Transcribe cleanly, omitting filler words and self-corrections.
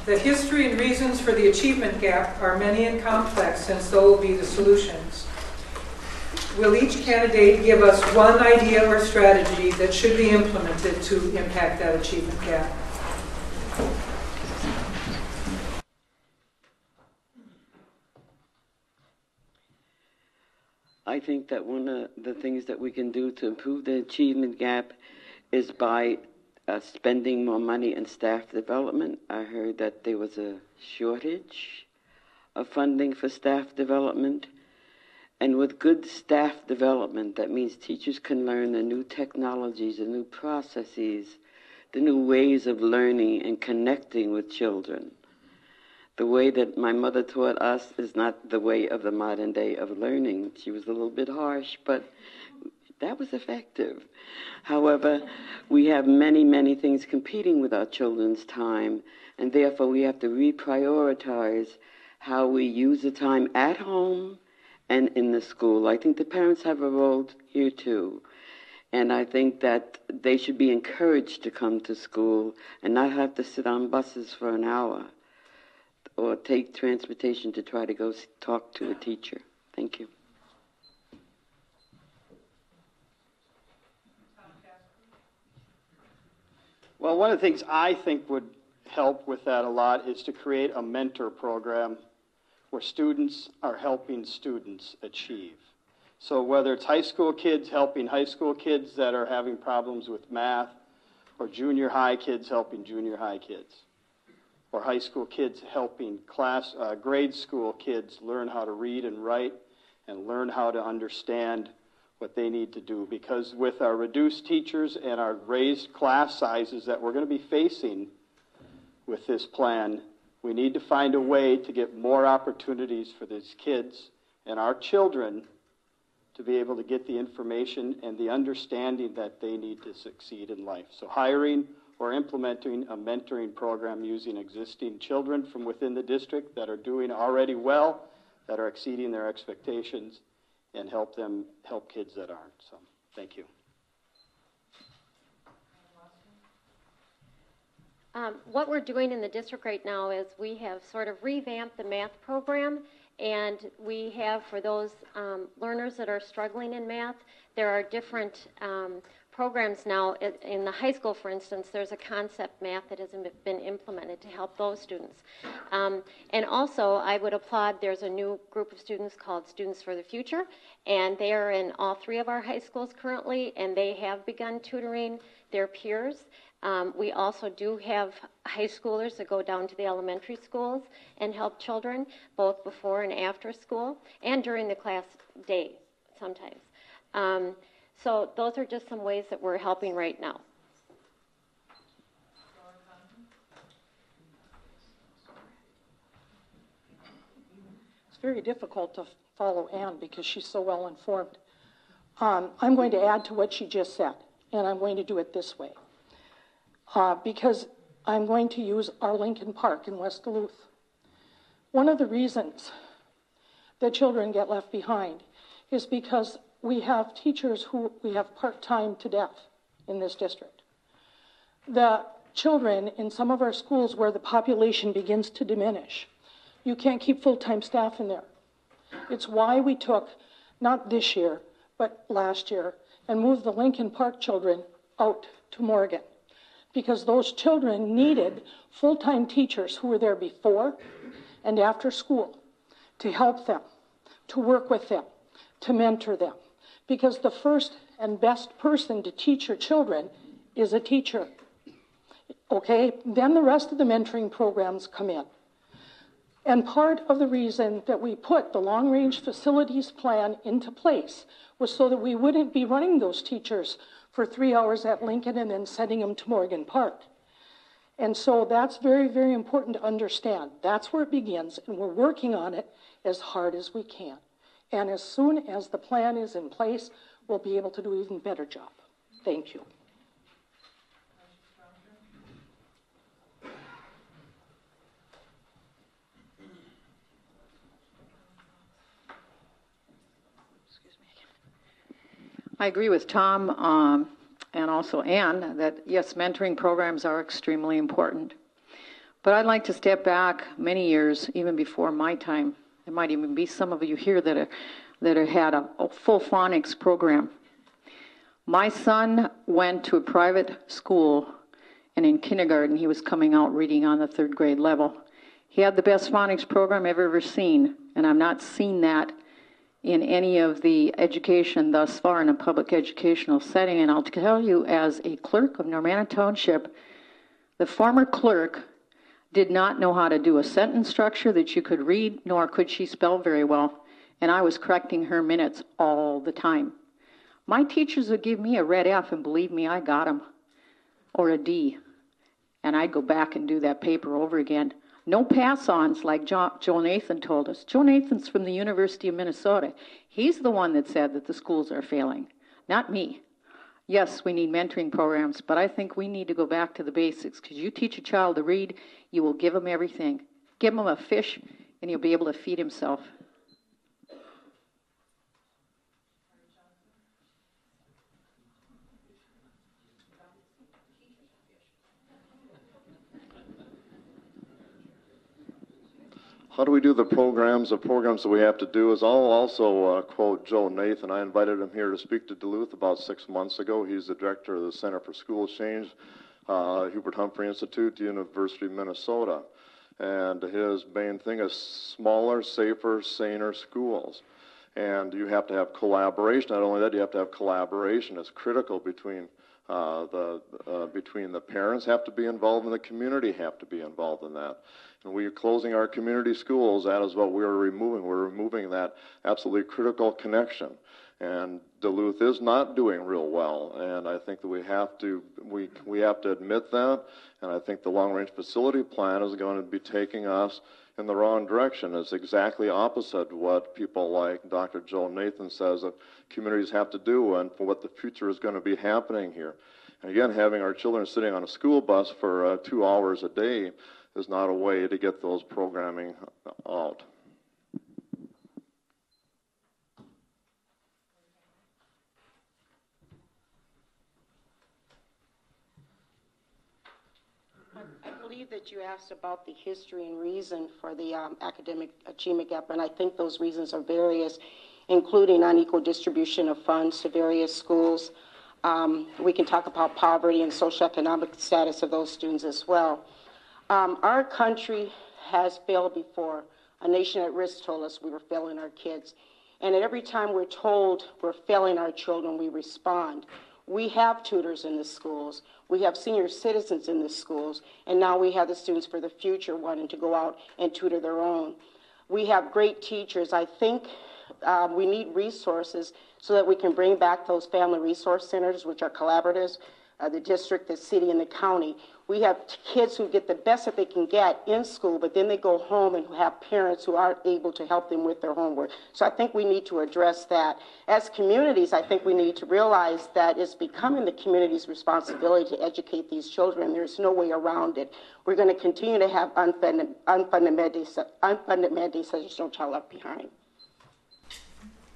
The history and reasons for the achievement gap are many and complex, and so will be the solutions. Will each candidate give us one idea or strategy that should be implemented to impact that achievement gap? I think that one of the things that we can do to improve the achievement gap is by spending more money in staff development. I heard that there was a shortage of funding for staff development. And with good staff development, that means teachers can learn the new technologies, the new processes, the new ways of learning and connecting with children. The way that my mother taught us is not the way of the modern day of learning. She was a little bit harsh, but that was effective. However, we have many, many things competing with our children's time, and therefore we have to reprioritize how we use the time at home and in the school. I think the parents have a role here too. And I think that they should be encouraged to come to school and not have to sit on buses for an hour or take transportation to try to go talk to a teacher. Thank you. Well, one of the things I think would help with that a lot is to create a mentor program where students are helping students achieve. So whether it's high school kids helping high school kids that are having problems with math, or junior high kids helping junior high kids, or high school kids helping grade school kids learn how to read and write and learn how to understand what they need to do. Because with our reduced teachers and our raised class sizes that we're going to be facing with this plan, we need to find a way to get more opportunities for these kids and our children to be able to get the information and the understanding that they need to succeed in life. So hiring or implementing a mentoring program using existing children from within the district that are doing already well, that are exceeding their expectations, and help kids that aren't. So thank you. What we're doing in the district right now is we have sort of revamped the math program, and we have, for those learners that are struggling in math, there are different programs now. In the high school, for instance, there's a concept math that has been implemented to help those students. And also, I would applaud, there's a new group of students called Students for the Future, and they are in all 3 of our high schools currently, and they have begun tutoring their peers. We also do have high schoolers that go down to the elementary schools and help children, both before and after school, and during the class day sometimes. So those are just some ways that we're helping right now. It's very difficult to follow Ann because she's so well informed. I'm going to add to what she just said, and I'm going to do it this way. Because I'm going to use our Lincoln Park in West Duluth. One of the reasons that children get left behind is because we have teachers who we have part-time to death in this district. The children in some of our schools where the population begins to diminish, you can't keep full-time staff in there. It's why we took, not this year, but last year, and moved the Lincoln Park children out to Morgan. Because those children needed full-time teachers who were there before and after school to help them, to work with them, to mentor them. Because the first and best person to teach your children is a teacher. Okay? Then the rest of the mentoring programs come in. And part of the reason that we put the long-range facilities plan into place was so that we wouldn't be running those teachers for 3 hours at Lincoln and then sending them to Morgan Park. And so that's very, very important to understand. That's where it begins, and we're working on it as hard as we can. And as soon as the plan is in place, we'll be able to do an even better job. Thank you. I agree with Tom and also Ann that, yes, mentoring programs are extremely important. But I'd like to step back many years, even before my time. There might even be some of you here that have had a full phonics program. My son went to a private school, and in kindergarten he was coming out reading on the 3rd grade level. He had the best phonics program I've ever seen, and I've not seen that in any of the education thus far in a public educational setting. And I'll tell you, as a clerk of Normanna Township, the former clerk did not know how to do a sentence structure that you could read, nor could she spell very well. And I was correcting her minutes all the time. My teachers would give me a red F, and believe me, I got them, or a D. And I'd go back and do that paper over again. No pass-ons like Joe Nathan told us. Joe Nathan's from the University of Minnesota. He's the one that said that the schools are failing, not me. Yes, we need mentoring programs, but I think we need to go back to the basics, because you teach a child to read, you will give him everything. Give him a fish, and he'll be able to feed himself. How do we do the programs? The programs that we have to do is, I'll also quote Joe Nathan. I invited him here to speak to Duluth about 6 months ago. He's the director of the Center for School Change, Hubert Humphrey Institute, the University of Minnesota. And his main thing is smaller, safer, saner schools. And you have to have collaboration. Not only that, you have to have collaboration. It's critical between the parents have to be involved and the community have to be involved in that. And we are closing our community schools. That is what we are removing. We're removing that absolutely critical connection. And Duluth is not doing real well. And I think that we have to admit that. And I think the long-range facility plan is going to be taking us in the wrong direction. It's exactly opposite to what people like Dr. Joe Nathan says that communities have to do and for what the future is going to be happening here. And again, having our children sitting on a school bus for 2 hours a day is not a way to get those programming out. I believe that you asked about the history and reason for the academic achievement gap, and I think those reasons are various, including unequal distribution of funds to various schools. We can talk about poverty and socioeconomic status of those students as well. Our country has failed before. A Nation at Risk told us we were failing our kids. And at every time we're told we're failing our children, we respond. We have tutors in the schools. We have senior citizens in the schools. And now we have the students for the future wanting to go out and tutor their own. We have great teachers. I think we need resources so that we can bring back those family resource centers, which are collaboratives, the district, the city, and the county. We have kids who get the best that they can get in school, but then they go home and have parents who aren't able to help them with their homework. So I think we need to address that. As communities, I think we need to realize that it's becoming the community's responsibility to educate these children. There's no way around it. We're going to continue to have unfunded mandates such as No Child Left Behind.